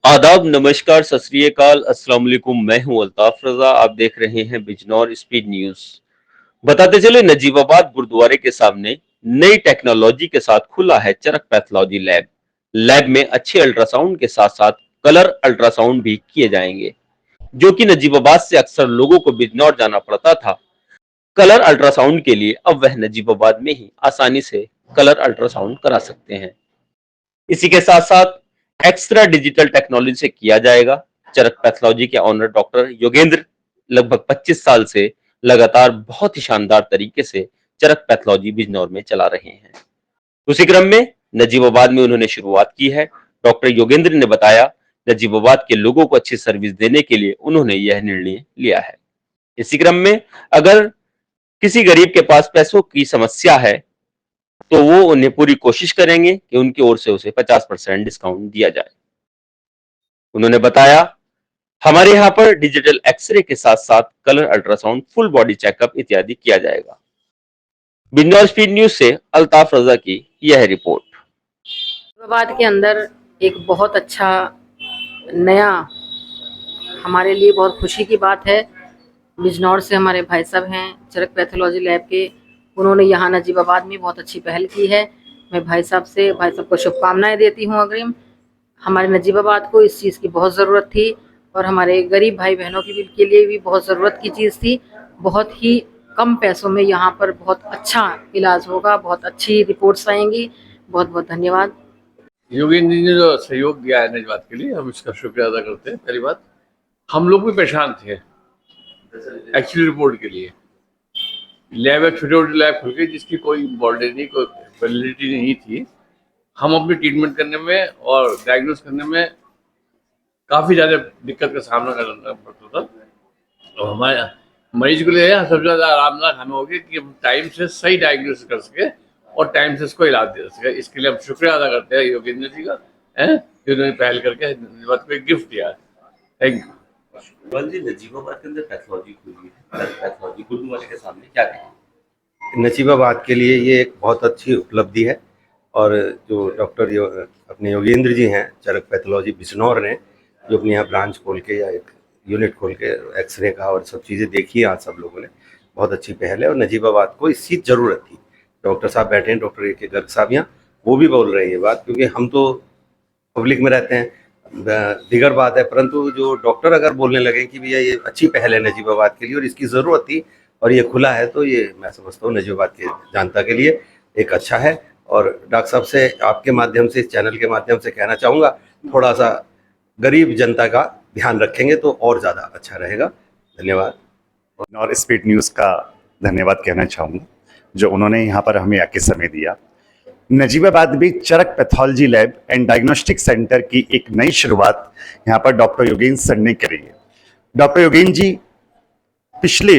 आदाब, नमस्कार, सत श्री अकाल, अस्सलाम वालेकुम। मैं हूं अल्ताफ रजा। आप देख रहे हैं बिजनौर स्पीड न्यूज। बताते चले, नजीबाबाद गुरुद्वारे के सामने नई टेक्नोलॉजी के साथ खुला है चरक पैथोलॉजी लैब। लैब में अच्छे अल्ट्रासाउंड के साथ साथ कलर अल्ट्रासाउंड भी किए जाएंगे, जो कि नजीबाबाद से अक्सर लोगों को बिजनौर जाना पड़ता था। कलर अल्ट्रासाउंड के लिए अब वह नजीबाबाद में ही आसानी से कलर अल्ट्रासाउंड करा सकते हैं। इसी के साथ साथ एक्स्ट्रा डिजिटल टेक्नोलॉजी से किया जाएगा। चरक पैथोलॉजी के ऑनर डॉक्टर योगेंद्र लगभग 25 साल से लगातार बहुत ही शानदार तरीके से चरक पैथोलॉजी बिजनौर में चला रहे हैं। उसी क्रम में नजीबाबाद में उन्होंने शुरुआत की है। डॉक्टर योगेंद्र ने बताया, नजीबाबाद के लोगों को अच्छी सर्विस देने के लिए उन्होंने यह निर्णय लिया है। इसी क्रम में अगर किसी गरीब के पास पैसों की समस्या है तो वो उन्हें पूरी कोशिश करेंगे कि उनकी ओर से उसे 50% डिस्काउंट दिया जाए। उन्होंने बताया, हमारे यहाँ पर डिजिटल एक्सरे के साथ साथ colour ultrasound, full body checkup इत्यादि किया जाएगा। बिजनौर स्पीड न्यूज से अल्ताफ रजा की यह रिपोर्ट। नजीबाबाद के अंदर एक बहुत अच्छा नया, हमारे लिए बहुत खुशी की बात है। बिजनौर से हमारे भाई साहब हैं चरक पैथोलॉजी लैब के, उन्होंने यहाँ नजीबाबाद में बहुत अच्छी पहल की है। मैं भाई साहब को शुभकामनाएं देती हूँ अग्रिम। हमारे नजीबाबाद को इस चीज़ की बहुत ज़रूरत थी और हमारे गरीब भाई बहनों के लिए भी बहुत ज़रूरत की चीज़ थी। बहुत ही कम पैसों में यहाँ पर बहुत अच्छा इलाज होगा, बहुत अच्छी रिपोर्ट्स आएंगी। बहुत बहुत धन्यवाद। योगेंद्र जी ने जो सहयोग दिया है नजबात के लिए, हम इसका शुक्रिया अदा करते हैं। पहली बात, हम लोग भी परेशान थे एक्चुअली रिपोर्ट के लिए। लैब, छोटे छोटे लैब खुल गई जिसकी कोई बॉडी नहीं, कोई वैलिडिटी नहीं थी। हम अपनी ट्रीटमेंट करने में और डायग्नोस करने में काफ़ी ज़्यादा दिक्कत का सामना करना पड़ता था। और हमारे मरीज को लिए सबसे ज़्यादा आरामदायक हमें हो गया कि हम टाइम से सही डायग्नोस कर सके और टाइम से इसको इलाज दे सके। इसके लिए हम शुक्रिया अदा करते हैं योगेंद्र जी का, है जिन्होंने पहल करके बात को एक गिफ्ट दिया है। Thank you. जी, नजीबाबाद के अंदर पैथोलॉजी खुली है, पैथोलॉजी गुरुद्वारे के सामने, क्या कहें? नजीबाबाद के लिए ये एक बहुत अच्छी उपलब्धि है। और जो डॉक्टर अपने योगेंद्र जी हैं चरक पैथोलॉजी बिजनौर ने, जो अपने यहाँ ब्रांच खोल के या एक यूनिट खोल के एक्सरे का और सब चीज़ें देखी हैं आज सब लोगों ने, बहुत अच्छी पहल है। और नजीबाबाद को इसकी ज़रूरत थी। डॉक्टर साहब बैठे हैं, डॉक्टर ए के गर्ग साहब यहाँ, वो भी बोल रहे हैं ये बात, क्योंकि हम तो पब्लिक में रहते हैं, दिगर बात है, परंतु जो डॉक्टर अगर बोलने लगे कि भैया ये अच्छी पहल है नजीबाबाद के लिए और इसकी ज़रूरत थी और ये खुला है, तो ये मैं समझता हूँ नजीबाबाद के जनता के लिए एक अच्छा है। और डॉक्टर साहब से आपके माध्यम से, इस चैनल के माध्यम से कहना चाहूँगा, थोड़ा सा गरीब जनता का ध्यान रखेंगे तो और ज़्यादा अच्छा रहेगा। धन्यवाद। और स्पीड न्यूज़ का धन्यवाद कहना चाहूँगा, जो उन्होंने यहाँ पर हमें आके समय दिया। नजीबाबाद में Charak pathology lab and diagnostic centre की एक नई शुरुआत यहाँ पर डॉक्टर योगेंद्र सर ने करी है। डॉक्टर योगेंद्र जी पिछले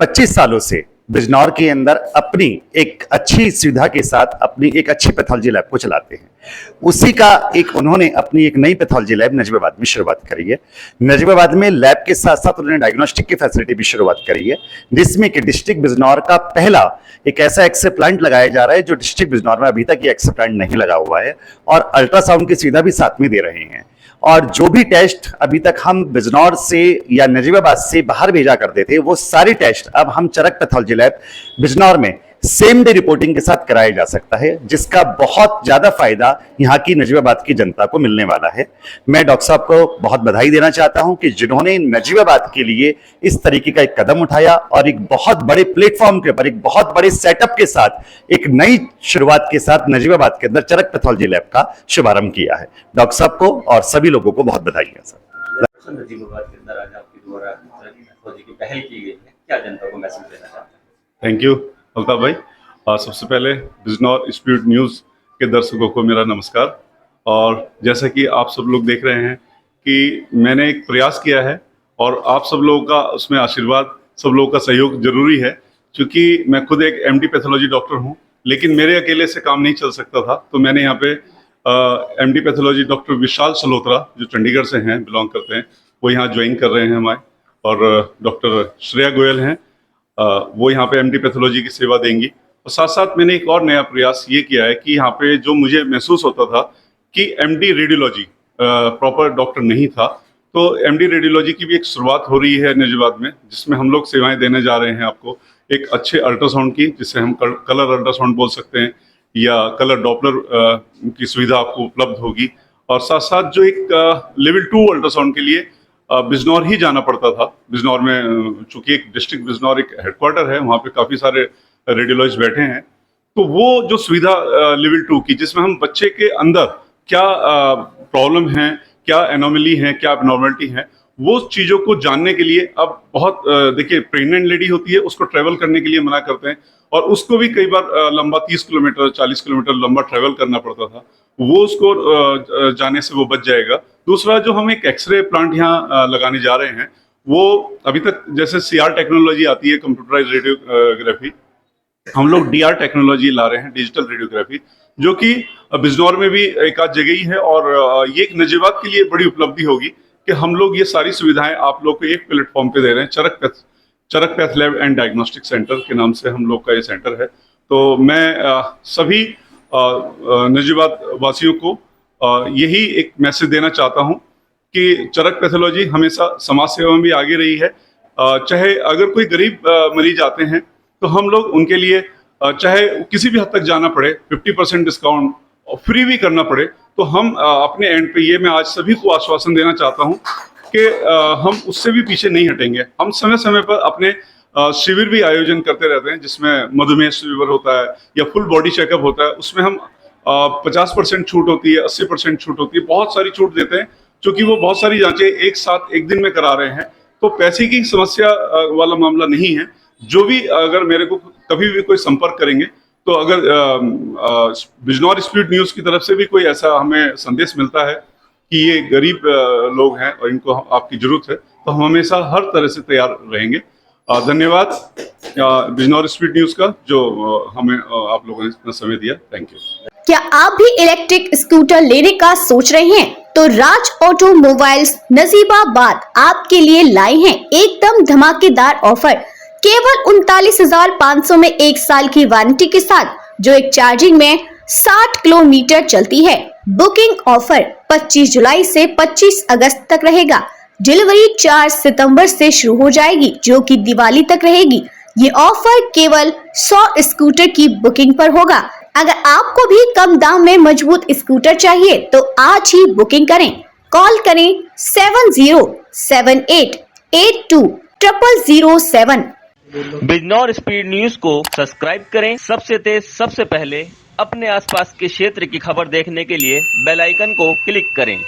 25 सालों से बिजनौर के अंदर अपनी एक अच्छी सुविधा के साथ अपनी एक अच्छी पैथोलॉजी लैब को चलाते हैं। उसी का एक उन्होंने अपनी एक नई पैथोलॉजी लैब नजीबाबाद में शुरुआत करी है। नजीबाबाद में लैब के साथ साथ उन्होंने डायग्नोस्टिक की फैसिलिटी भी शुरुआत करी है, जिसमें कि डिस्ट्रिक्ट बिजनौर का पहला एक ऐसा एक्सरे प्लांट लगाया जा रहा है जो डिस्ट्रिक्ट बिजनौर में अभी तक ये एक्सरे प्लांट नहीं लगा हुआ है, और अल्ट्रासाउंड की सुविधा भी साथ में दे रहे हैं। और जो भी टेस्ट अभी तक हम बिजनौर से या नजीबाबाद से बाहर भेजा करते थे, वो सारे टेस्ट अब हम चरक पैथोलॉजी लैब बिजनौर में सेम डे रिपोर्टिंग के साथ कराया जा सकता है, जिसका बहुत ज्यादा फायदा यहाँ की नजीबाबाद की जनता को मिलने वाला है। मैं डॉक्टर साहब को बहुत बधाई देना चाहता हूं कि जिन्होंने नजीबाबाद के लिए इस तरीके का एक कदम उठाया और एक बहुत बड़े प्लेटफॉर्म के ऊपर, एक बहुत बड़े सेटअप के साथ, एक नई शुरुआत के साथ नजीबाबाद के अंदर चरक पैथोलॉजी लैब का शुभारंभ किया है। डॉक्टर साहब को और सभी लोगों को बहुत बधाई है। सर, नजीबाबाद के अंदर आज आपके द्वारा पैथोलॉजी की पहल की गई है, क्या जनता को मैसेज देना चाहते हैं? थैंक यू अल्ताफ भाई। सबसे पहले बिजनौर स्पीड न्यूज़ के दर्शकों को मेरा नमस्कार। और जैसा कि आप सब लोग देख रहे हैं कि मैंने एक प्रयास किया है और आप सब लोगों का उसमें आशीर्वाद, सब लोगों का सहयोग जरूरी है। क्योंकि मैं खुद एक एमडी पैथोलॉजी डॉक्टर हूं, लेकिन मेरे अकेले से काम नहीं चल सकता था, तो मैंने यहाँ पे एमडी पैथोलॉजी डॉक्टर विशाल सलोत्रा, जो चंडीगढ़ से हैं, बिलोंग करते हैं, वो यहाँ ज्वाइन कर रहे हैं हमारे। और डॉक्टर श्रेया गोयल हैं, वो यहाँ पे एमडी पैथोलॉजी की सेवा देंगी। और साथ साथ मैंने एक और नया प्रयास ये किया है कि यहाँ पे जो मुझे महसूस होता था कि एमडी रेडियोलॉजी प्रॉपर डॉक्टर नहीं था। तो एमडी रेडियोलॉजी की भी एक शुरुआत हो रही है नजीबाद में, जिसमें हम लोग सेवाएं देने जा रहे हैं आपको एक अच्छे अल्ट्रासाउंड की, जिसे हम कलर अल्ट्रासाउंड बोल सकते हैं, या कलर डॉपलर की सुविधा आपको उपलब्ध होगी। और साथ साथ जो एक लेवल 2 अल्ट्रासाउंड के लिए बिजनौर ही जाना पड़ता था। बिजनौर में चूंकि एक डिस्ट्रिक्ट बिजनौर एक हेडक्वार्टर है, वहाँ पे काफ़ी सारे रेडियोलॉजिस्ट बैठे हैं, तो वो जो सुविधा लेवल 2 की, जिसमें हम बच्चे के अंदर क्या प्रॉब्लम है, क्या एनोमली है, क्या एबनॉर्मलिटी है, वो चीज़ों को जानने के लिए अब बहुत देखिए प्रेग्नेंट लेडी होती है, उसको ट्रैवल करने के लिए मना करते हैं, और उसको भी कई बार लंबा 30 किलोमीटर 40 किलोमीटर लंबा ट्रैवल करना पड़ता था, वो उसको जाने से वो बच जाएगा। दूसरा, जो हम एक एक्सरे प्लांट यहाँ लगाने जा रहे हैं, वो अभी तक जैसे CR टेक्नोलॉजी आती है, कंप्यूटराइज रेडियोग्राफी, हम लोग DR टेक्नोलॉजी ला रहे हैं, डिजिटल रेडियोग्राफी, जो कि बिजनौर में भी एक आध जगह ही है। और ये एक नजीबात के लिए बड़ी उपलब्धि होगी कि हम लोग ये सारी सुविधाएं आप लोग को एक प्लेटफॉर्म पे दे रहे हैं। Charak path lab and diagnostic centre के नाम से हम लोग का ये सेंटर है। तो मैं सभी नजीबाद वासियों को यही एक मैसेज देना चाहता हूं कि चरक पैथोलॉजी हमेशा समाज सेवा में भी आगे रही है। चाहे अगर कोई गरीब मरीज आते हैं तो हम लोग उनके लिए चाहे किसी भी हद तक जाना पड़े, 50% डिस्काउंट और फ्री भी करना पड़े, तो हम अपने एंड पे ये मैं आज सभी को आश्वासन देना चाहता हूं कि हम उससे भी पीछे नहीं हटेंगे। हम समय समय पर अपने शिविर भी आयोजन करते रहते हैं, जिसमें मधुमेह शिविर होता है या फुल बॉडी चेकअप होता है, उसमें हम 50% छूट होती है, 80% छूट होती है, बहुत सारी छूट देते हैं, क्योंकि वो बहुत सारी जांचें एक साथ एक दिन में करा रहे हैं। तो पैसे की समस्या वाला मामला नहीं है। जो भी अगर मेरे को कभी भी कोई संपर्क करेंगे, तो अगर बिजनौर स्पीड न्यूज की तरफ से भी कोई ऐसा हमें संदेश मिलता है कि ये गरीब लोग हैं और इनको आपकी जरूरत है, तो हम हमेशा हर तरह से तैयार रहेंगे। धन्यवाद बिजनौर स्पीड न्यूज का, जो हमें आप लोगों ने इतना समय दिया। Thank you. क्या आप भी इलेक्ट्रिक स्कूटर लेने का सोच रहे हैं? तो राज ऑटोमोबाइल्स नजीबाबाद आपके लिए लाए हैं एकदम धमाकेदार ऑफर। केवल 39,500 में 1 साल की वारंटी के साथ, जो एक चार्जिंग में 60 किलोमीटर चलती है। बुकिंग ऑफर 25 जुलाई से 25 अगस्त तक रहेगा। डिलीवरी 4 सितंबर से शुरू हो जाएगी, जो कि दिवाली तक रहेगी। ये ऑफर केवल 100 स्कूटर की बुकिंग पर होगा। अगर आपको भी कम दाम में मजबूत स्कूटर चाहिए तो आज ही बुकिंग करें। कॉल करें 7078820007। बिजनौर स्पीड न्यूज को सब्सक्राइब करें। सबसे तेज सबसे पहले अपने आसपास के क्षेत्र की खबर देखने के लिए बेल आइकन को क्लिक करें।